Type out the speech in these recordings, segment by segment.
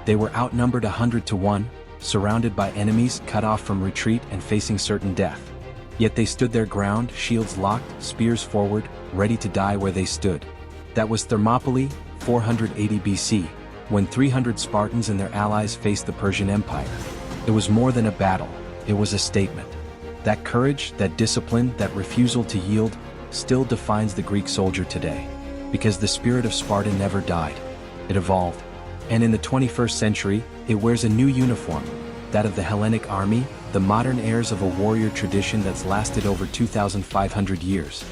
They were outnumbered 100-1, surrounded by enemies, cut off from retreat and facing certain death. Yet they stood their ground, shields locked, spears forward, ready to die where they stood. That was Thermopylae, 480 BC, when 300 Spartans and their allies faced the Persian Empire. It was more than a battle, it was a statement. That courage, that discipline, that refusal to yield, still defines the Greek soldier today. Because the spirit of Sparta never died. It evolved. And in the 21st century, it wears a new uniform, that of the Hellenic Army, the modern heirs of a warrior tradition that's lasted over 2,500 years.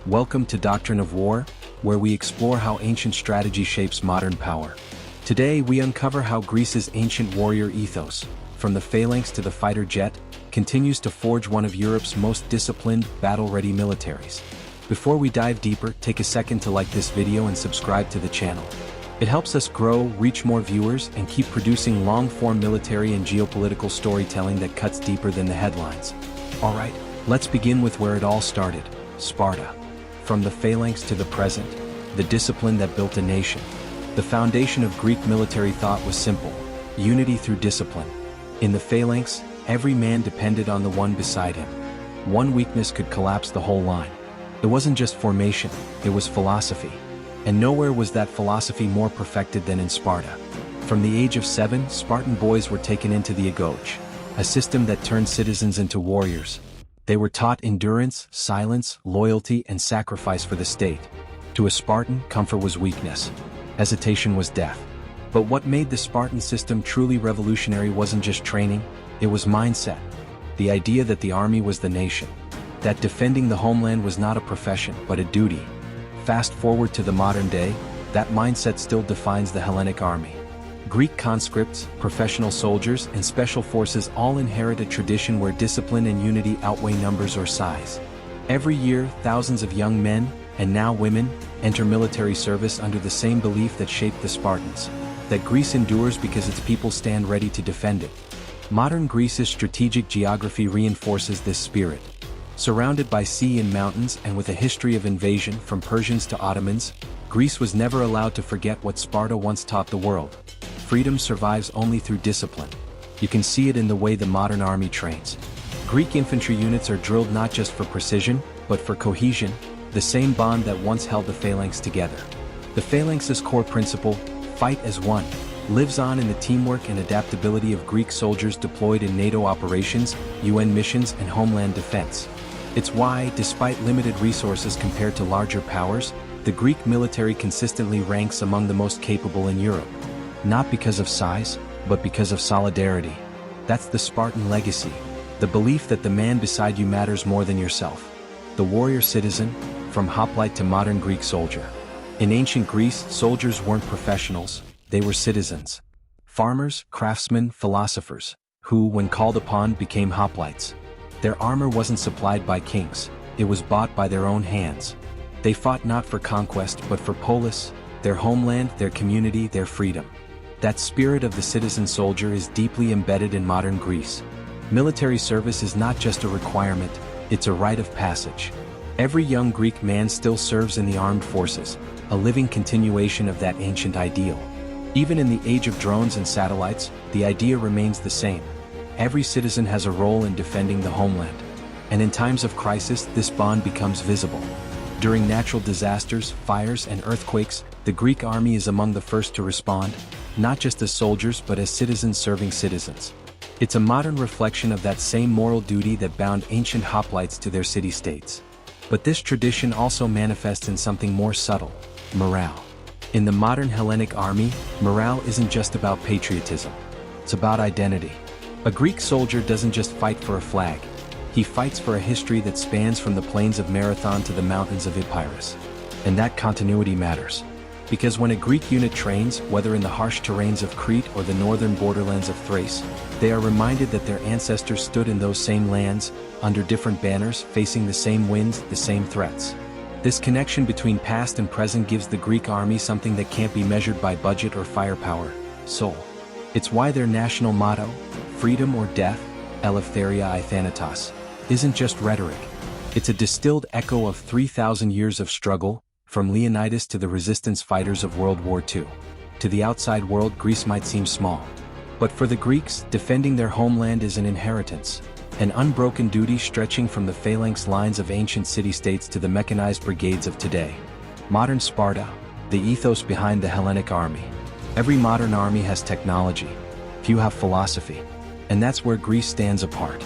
Welcome to Doctrine of War, where we explore how ancient strategy shapes modern power. Today we uncover how Greece's ancient warrior ethos, from the phalanx to the fighter jet, continues to forge one of Europe's most disciplined, battle-ready militaries. Before we dive deeper, take a second to like this video and subscribe to the channel. It helps us grow, reach more viewers, and keep producing long-form military and geopolitical storytelling that cuts deeper than the headlines. Alright, let's begin with where it all started, Sparta. From the phalanx to the present, the discipline that built a nation. The foundation of Greek military thought was simple: unity through discipline. In the phalanx, every man depended on the one beside him. One weakness could collapse the whole line. It wasn't just formation, it was philosophy. And nowhere was that philosophy more perfected than in Sparta. From the age of 7, Spartan boys were taken into the agoge, a system that turned citizens into warriors. They were taught endurance, silence, loyalty, and sacrifice for the state. To a Spartan, comfort was weakness. Hesitation was death. But what made the Spartan system truly revolutionary wasn't just training, it was mindset. The idea that the army was the nation. That defending the homeland was not a profession, but a duty. Fast forward to the modern day, that mindset still defines the Hellenic Army. Greek conscripts, professional soldiers, and special forces all inherit a tradition where discipline and unity outweigh numbers or size. Every year, thousands of young men, and now women, enter military service under the same belief that shaped the Spartans: that Greece endures because its people stand ready to defend it. Modern Greece's strategic geography reinforces this spirit. Surrounded by sea and mountains and with a history of invasion from Persians to Ottomans, Greece was never allowed to forget what Sparta once taught the world. Freedom survives only through discipline. You can see it in the way the modern army trains. Greek infantry units are drilled not just for precision, but for cohesion, the same bond that once held the phalanx together. The phalanx's core principle, fight as one, lives on in the teamwork and adaptability of Greek soldiers deployed in NATO operations, UN missions, and homeland defense. It's why, despite limited resources compared to larger powers, the Greek military consistently ranks among the most capable in Europe. Not because of size, but because of solidarity. That's the Spartan legacy, the belief that the man beside you matters more than yourself. The warrior citizen, from hoplite to modern Greek soldier. In ancient Greece, soldiers weren't professionals, they were citizens. Farmers, craftsmen, philosophers, who, when called upon, became hoplites. Their armor wasn't supplied by kings, it was bought by their own hands. They fought not for conquest but for polis, their homeland, their community, their freedom. That spirit of the citizen soldier is deeply embedded in modern Greece. Military service is not just a requirement, it's a rite of passage. Every young Greek man still serves in the armed forces, a living continuation of that ancient ideal. Even in the age of drones and satellites, the idea remains the same. Every citizen has a role in defending the homeland. And in times of crisis, this bond becomes visible. During natural disasters, fires, and earthquakes, the Greek army is among the first to respond, not just as soldiers but as citizens serving citizens. It's a modern reflection of that same moral duty that bound ancient hoplites to their city-states. But this tradition also manifests in something more subtle: morale. In the modern Hellenic army, morale isn't just about patriotism. It's about identity. A Greek soldier doesn't just fight for a flag. He fights for a history that spans from the plains of Marathon to the mountains of Epirus. And that continuity matters. Because when a Greek unit trains, whether in the harsh terrains of Crete or the northern borderlands of Thrace, they are reminded that their ancestors stood in those same lands, under different banners, facing the same winds, the same threats. This connection between past and present gives the Greek army something that can't be measured by budget or firepower: soul. It's why their national motto, freedom or death, eleftheria I thanatos, isn't just rhetoric. It's a distilled echo of 3,000 years of struggle, from Leonidas to the resistance fighters of World War II. To the outside world, Greece might seem small. But for the Greeks, defending their homeland is an inheritance, an unbroken duty stretching from the phalanx lines of ancient city-states to the mechanized brigades of today. Modern Sparta, the ethos behind the Hellenic Army. Every modern army has technology. Few have philosophy. And that's where Greece stands apart.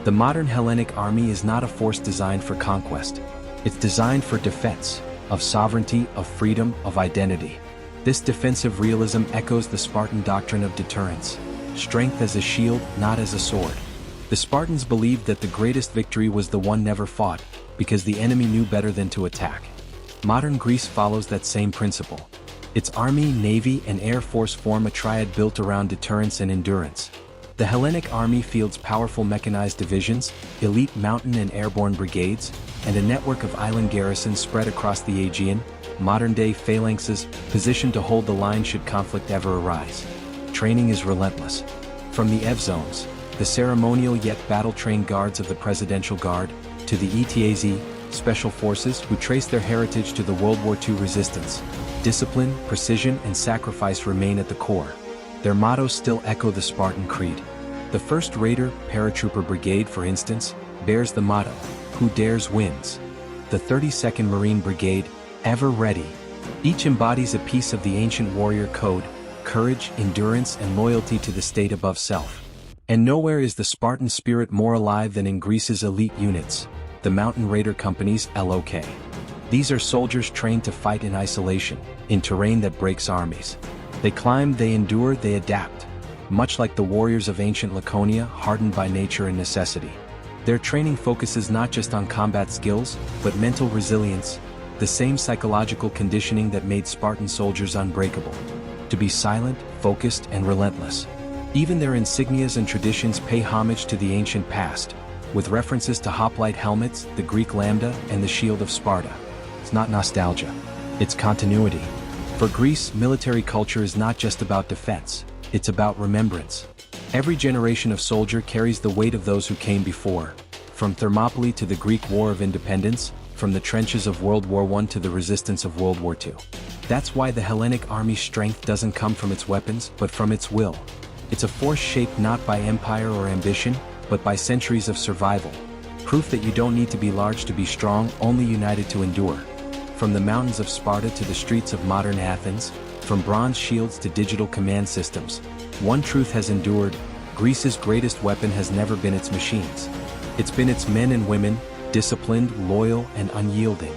The modern Hellenic Army is not a force designed for conquest. It's designed for defense, of sovereignty, of freedom, of identity. This defensive realism echoes the Spartan doctrine of deterrence. Strength as a shield, not as a sword. The Spartans believed that the greatest victory was the one never fought, because the enemy knew better than to attack. Modern Greece follows that same principle. Its army, navy, and air force form a triad built around deterrence and endurance. The Hellenic Army fields powerful mechanized divisions, elite mountain and airborne brigades, and a network of island garrisons spread across the Aegean, modern-day phalanxes, positioned to hold the line should conflict ever arise. Training is relentless. From the EV-zones, the ceremonial yet battle-trained guards of the Presidential Guard, to the ETAZ, special forces who trace their heritage to the World War II resistance. Discipline, precision, and sacrifice remain at the core. Their mottos still echo the Spartan creed. The 1st Raider Paratrooper Brigade, for instance, bears the motto, "Who dares wins." The 32nd Marine Brigade, "Ever ready." Each embodies a piece of the ancient warrior code, courage, endurance, and loyalty to the state above self. And nowhere is the Spartan spirit more alive than in Greece's elite units, the Mountain Raider Companies, LOK. These are soldiers trained to fight in isolation, in terrain that breaks armies. They climb, they endure, they adapt. Much like the warriors of ancient Laconia, hardened by nature and necessity. Their training focuses not just on combat skills, but mental resilience, the same psychological conditioning that made Spartan soldiers unbreakable. To be silent, focused, and relentless. Even their insignias and traditions pay homage to the ancient past, with references to hoplite helmets, the Greek lambda, and the shield of Sparta. It's not nostalgia. It's continuity. For Greece, military culture is not just about defense, it's about remembrance. Every generation of soldier carries the weight of those who came before, from Thermopylae to the Greek War of Independence, from the trenches of World War I to the resistance of World War II. That's why the Hellenic Army's strength doesn't come from its weapons, but from its will. It's a force shaped not by empire or ambition, but by centuries of survival. Proof that you don't need to be large to be strong, only united to endure. From the mountains of Sparta to the streets of modern Athens, from bronze shields to digital command systems, one truth has endured: Greece's greatest weapon has never been its machines. It's been its men and women, disciplined, loyal, and unyielding.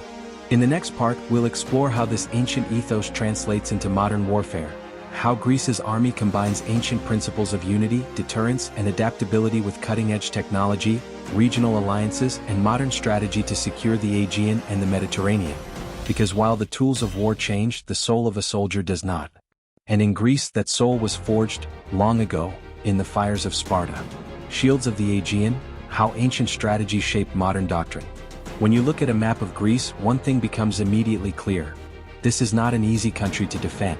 In the next part, we'll explore how this ancient ethos translates into modern warfare, how Greece's army combines ancient principles of unity, deterrence, and adaptability with cutting-edge technology, regional alliances, and modern strategy to secure the Aegean and the Mediterranean. Because while the tools of war change, the soul of a soldier does not. And in Greece, that soul was forged, long ago, in the fires of Sparta. Shields of the Aegean, how ancient strategy shaped modern doctrine. When you look at a map of Greece, one thing becomes immediately clear. This is not an easy country to defend.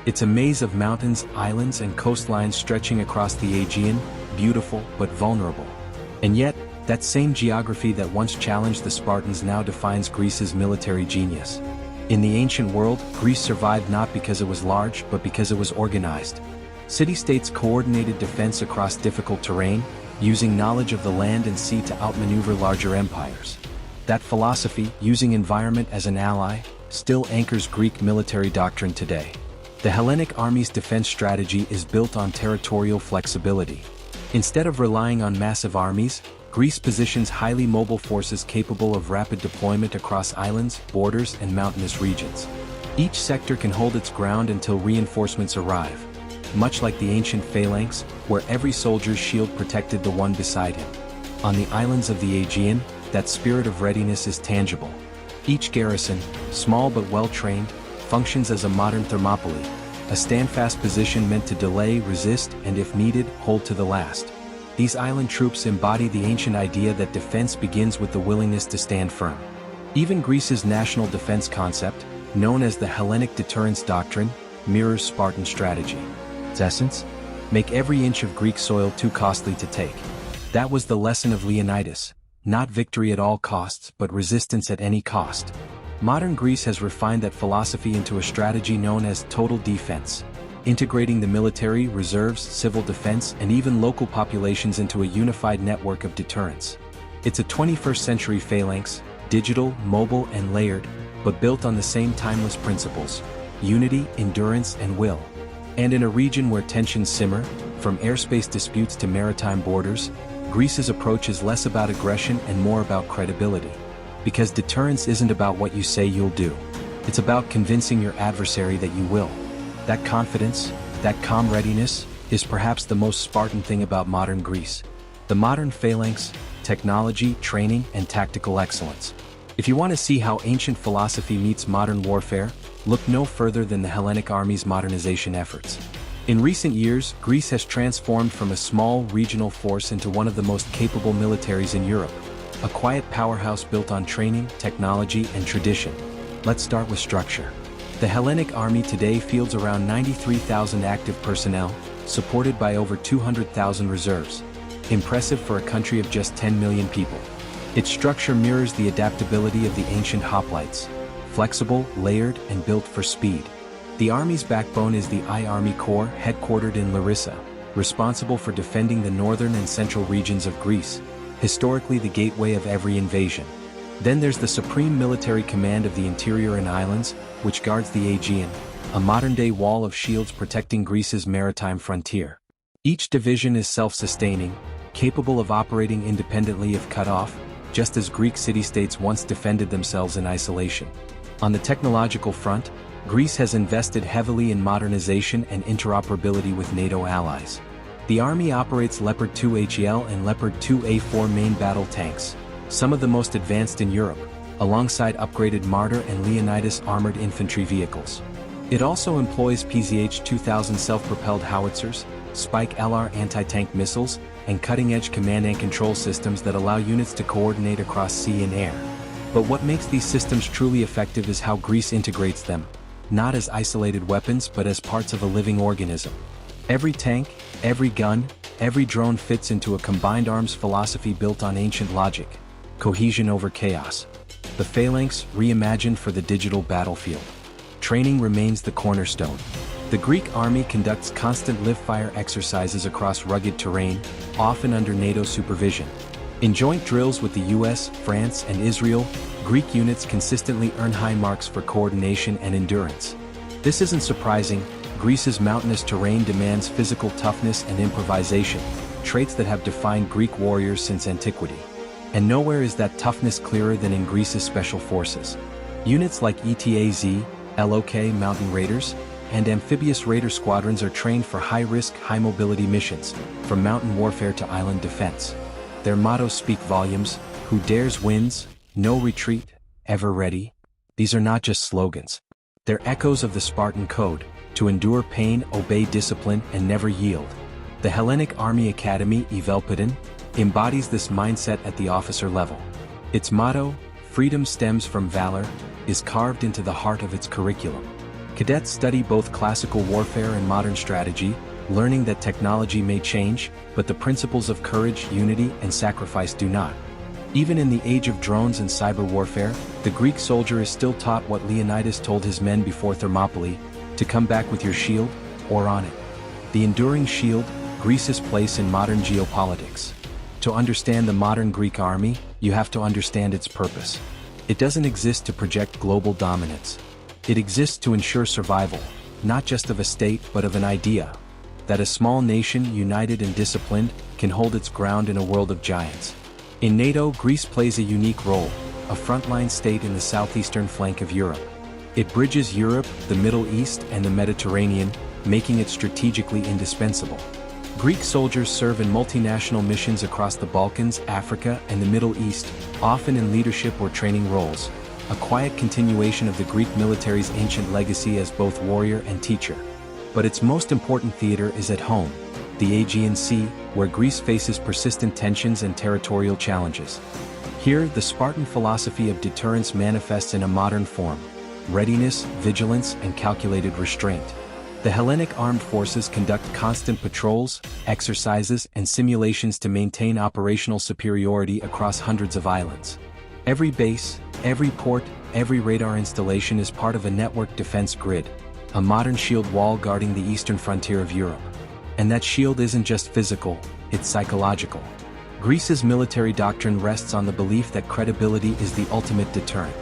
It's a maze of mountains, islands, and coastlines stretching across the Aegean, beautiful but vulnerable. And yet, that same geography that once challenged the Spartans now defines Greece's military genius. In the ancient world, Greece survived not because it was large, but because it was organized. City-states coordinated defense across difficult terrain, using knowledge of the land and sea to outmaneuver larger empires. That philosophy, using environment as an ally, still anchors Greek military doctrine today. The Hellenic Army's defense strategy is built on territorial flexibility. Instead of relying on massive armies, Greece positions highly mobile forces capable of rapid deployment across islands, borders, and mountainous regions. Each sector can hold its ground until reinforcements arrive, much like the ancient phalanx, where every soldier's shield protected the one beside him. On the islands of the Aegean, that spirit of readiness is tangible. Each garrison, small but well-trained, functions as a modern Thermopylae, a stand-fast position meant to delay, resist, and if needed, hold to the last. These island troops embody the ancient idea that defense begins with the willingness to stand firm. Even Greece's national defense concept, known as the Hellenic deterrence doctrine, mirrors Spartan strategy. Its essence? Make every inch of Greek soil too costly to take. That was the lesson of Leonidas, not victory at all costs but resistance at any cost. Modern Greece has refined that philosophy into a strategy known as total defense, integrating the military, reserves, civil defense, and even local populations into a unified network of deterrence. It's a 21st century phalanx, digital, mobile, and layered, but built on the same timeless principles: unity, endurance, and will. And in a region where tensions simmer, from airspace disputes to maritime borders, Greece's approach is less about aggression and more about credibility. Because deterrence isn't about what you say you'll do. It's about convincing your adversary that you will. That confidence, that calm readiness, is perhaps the most Spartan thing about modern Greece. The modern phalanx, technology, training, and tactical excellence. If you want to see how ancient philosophy meets modern warfare, look no further than the Hellenic Army's modernization efforts. In recent years, Greece has transformed from a small regional force into one of the most capable militaries in Europe. A quiet powerhouse built on training, technology, and tradition. Let's start with structure. The Hellenic Army today fields around 93,000 active personnel, supported by over 200,000 reserves. Impressive for a country of just 10 million people. Its structure mirrors the adaptability of the ancient hoplites, flexible, layered, and built for speed. The army's backbone is the I-Army Corps, headquartered in Larissa, responsible for defending the northern and central regions of Greece, historically the gateway of every invasion. Then there's the Supreme Military Command of the Interior and Islands, which guards the Aegean, a modern-day wall of shields protecting Greece's maritime frontier. Each division is self-sustaining, capable of operating independently if cut off, just as Greek city-states once defended themselves in isolation. On the technological front, Greece has invested heavily in modernization and interoperability with NATO allies. The army operates Leopard 2 HEL and Leopard 2A4 main battle tanks, some of the most advanced in Europe, alongside upgraded Marder and Leonidas armored infantry vehicles. It also employs PZH-2000 self-propelled howitzers, Spike LR anti-tank missiles, and cutting-edge command and control systems that allow units to coordinate across sea and air. But what makes these systems truly effective is how Greece integrates them, not as isolated weapons but as parts of a living organism. Every tank, every gun, every drone fits into a combined arms philosophy built on ancient logic: cohesion over chaos. The phalanx, reimagined for the digital battlefield. Training remains the cornerstone. The Greek army conducts constant live-fire exercises across rugged terrain, often under NATO supervision. In joint drills with the US, France, and Israel, Greek units consistently earn high marks for coordination and endurance. This isn't surprising. Greece's mountainous terrain demands physical toughness and improvisation, traits that have defined Greek warriors since antiquity. And nowhere is that toughness clearer than in Greece's special forces. Units like ETAZ, LOK mountain raiders, and amphibious raider squadrons are trained for high-risk, high-mobility missions, from mountain warfare to island defense. Their mottos speak volumes: who dares wins, no retreat, ever ready. These are not just slogans. They're echoes of the Spartan code: to endure pain, obey discipline, and never yield. The Hellenic Army Academy, Evelpidon, embodies this mindset at the officer level. Its motto, "Freedom stems from valor," is carved into the heart of its curriculum. Cadets study both classical warfare and modern strategy, learning that technology may change, but the principles of courage, unity, and sacrifice do not. Even in the age of drones and cyber warfare, the Greek soldier is still taught what Leonidas told his men before Thermopylae: to come back with your shield, or on it. The enduring shield, Greece's place in modern geopolitics. To understand the modern Greek army, you have to understand its purpose. It doesn't exist to project global dominance. It exists to ensure survival, not just of a state but of an idea: that a small nation, united and disciplined, can hold its ground in a world of giants. In NATO, Greece plays a unique role, a frontline state in the southeastern flank of Europe. It bridges Europe, the Middle East, and the Mediterranean, making it strategically indispensable. Greek soldiers serve in multinational missions across the Balkans, Africa, and the Middle East, often in leadership or training roles, a quiet continuation of the Greek military's ancient legacy as both warrior and teacher. But its most important theater is at home, the Aegean Sea, where Greece faces persistent tensions and territorial challenges. Here, the Spartan philosophy of deterrence manifests in a modern form: readiness, vigilance, and calculated restraint. The Hellenic armed forces conduct constant patrols, exercises, and simulations to maintain operational superiority across hundreds of islands. Every base, every port, every radar installation is part of a network defense grid, a modern shield wall guarding the eastern frontier of Europe. And that shield isn't just physical, it's psychological. Greece's military doctrine rests on the belief that credibility is the ultimate deterrent.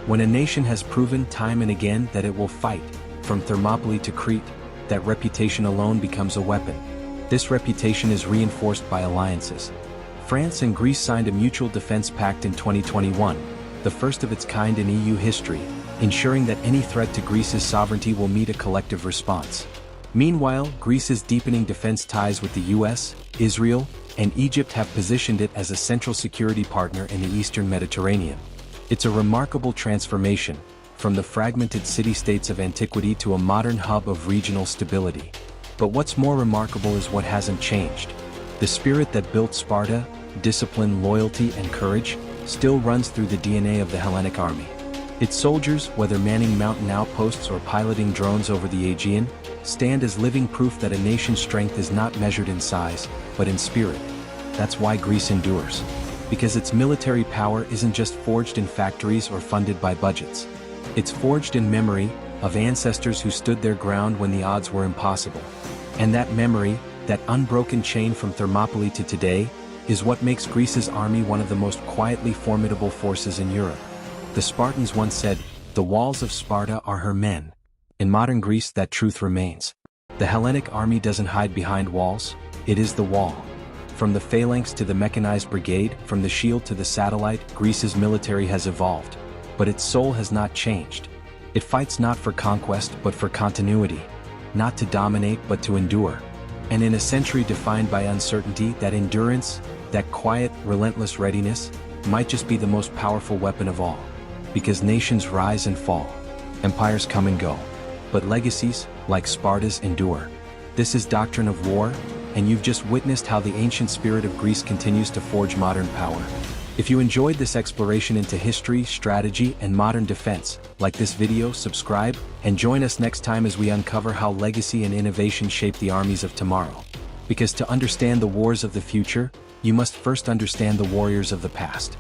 When a nation has proven time and again that it will fight, from Thermopylae to Crete, that reputation alone becomes a weapon. This reputation is reinforced by alliances. France and Greece signed a mutual defense pact in 2021, the first of its kind in EU history, ensuring that any threat to Greece's sovereignty will meet a collective response. Meanwhile, Greece's deepening defense ties with the US, Israel, and Egypt have positioned it as a central security partner in the Eastern Mediterranean. It's a remarkable transformation, from the fragmented city-states of antiquity to a modern hub of regional stability. But what's more remarkable is what hasn't changed. The spirit that built Sparta, discipline, loyalty, and courage, still runs through the DNA of the Hellenic Army. Its soldiers, whether manning mountain outposts or piloting drones over the Aegean, stand as living proof that a nation's strength is not measured in size, but in spirit. That's why Greece endures. Because its military power isn't just forged in factories or funded by budgets. It's forged in memory of ancestors who stood their ground when the odds were impossible. And that memory, that unbroken chain from Thermopylae to today, is what makes Greece's army one of the most quietly formidable forces in Europe. The Spartans once said, "The walls of Sparta are her men." In modern Greece, that truth remains. The Hellenic army doesn't hide behind walls, it is the wall. From the phalanx to the mechanized brigade, from the shield to the satellite, Greece's military has evolved. But its soul has not changed. It fights not for conquest but for continuity. Not to dominate but to endure. And in a century defined by uncertainty, that endurance, that quiet, relentless readiness, might just be the most powerful weapon of all. Because nations rise and fall. Empires come and go. But legacies, like Sparta's, endure. This is Doctrine of War, and you've just witnessed how the ancient spirit of Greece continues to forge modern power. If you enjoyed this exploration into history, strategy, and modern defense, like this video, subscribe, and join us next time as we uncover how legacy and innovation shape the armies of tomorrow. Because to understand the wars of the future, you must first understand the warriors of the past.